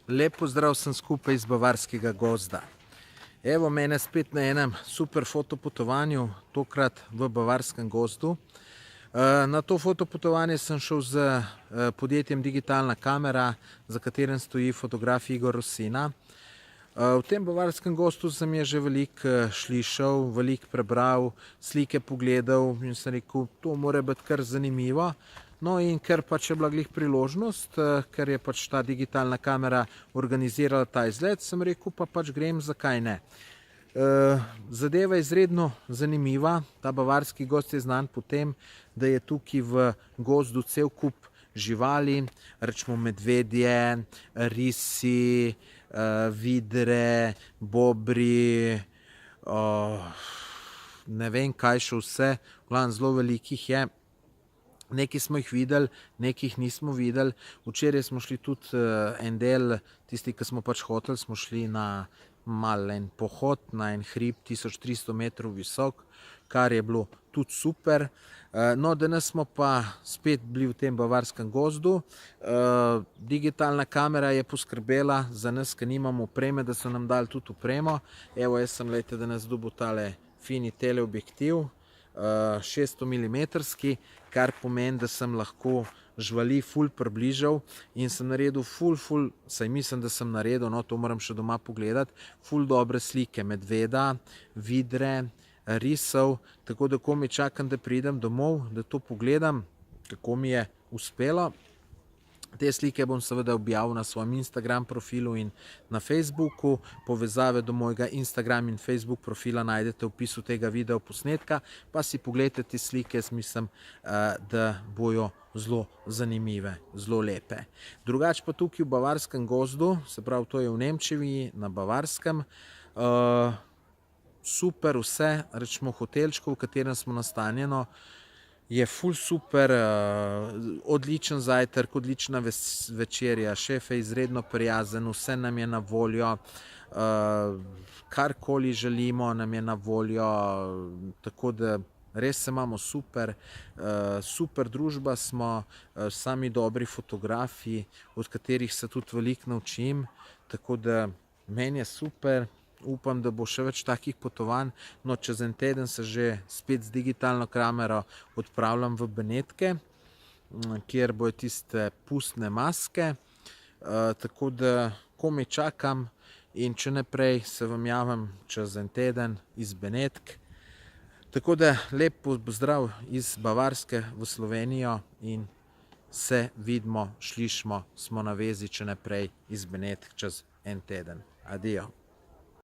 Lep pozdrav sem skupaj iz Bavarskega gozda. Evo mene spet na enem super fotopotovanju, tokrat v Bavarskem gozdu. Na to fotopotovanje sem šel z podjetjem Digitalna kamera, za katerim stoji fotograf Igor Rosina. V tem Bavarskem gozdu sem je že veliko slišal, veliko prebral, slike pogledal in sem rekel, to mora biti kar zanimivo. No, in ker pač je bila glih priložnost, ker je pač ta Digitalna kamera organizirala ta izlet, sem rekel, pa pač grem, zakaj ne. Zadeva je izredno zanimiva. Ta Bavarski gozd je znan po tem, da je tukaj v gozdu cel kup živali, rečemo medvedje, risi, vidre, bobri, ne vem kaj še vse, zelo velikih je. Nekaj smo jih videli, nekaj jih nismo videli. Včeraj smo šli tudi en del, tisti, ki smo pač hoteli, smo šli na en pohod, na en hrib 1300 metrov visok, kar je bilo tudi super. No, danes smo pa spet bili v tem Bavarskem gozdu. Digitalna kamera je poskrbela za nas, ki nimamo opreme, da so nam dali tudi opremo. Evo, jaz sem danes dobil tale fini teleobjektiv, 600 mm, kar pomeni, da sem lahko živali ful približal in sem naredil saj mislim, da sem naredil, no, to moram še doma pogledati, ful dobre slike medveda, vidre, risov, tako da komaj čakam, da pridem domov, da to pogledam, kako mi je uspelo. Te slike bom seveda objavil na svojem Instagram profilu in na Facebooku. Povezave do mojega Instagram in Facebook profila najdete v opisu tega video posnetka, pa si pogledajte te slike, jaz mislim, da bojo zelo zanimive, zelo lepe. Drugače pa tukaj v Bavarskem gozdu, se pravi, to je v Nemčiji, na Bavarskem, super vse, rečemo hotelčko, v katerem smo nastanjeno, je ful super, odličen zajtrk, odlična večerja, šef je izredno prijazen, vse nam je na voljo, karkoli želimo nam je na voljo, tako da res se imamo super, super družba smo, sami dobri fotografi, od katerih se tudi veliko naučim, tako da meni je super. Upam, da bo še več takih potovanj. No, čez en teden se že spet z digitalno kamero odpravljam v Benetke, kjer bojo tiste pustne maske. Tako da komaj čakam in če ne prej se vam javim čez en teden iz Benetk. Tako da lep pozdrav iz Bavarske v Slovenijo in se vidimo, slišimo, smo na vezi, če ne prej iz Benetk čez en teden. Adijo.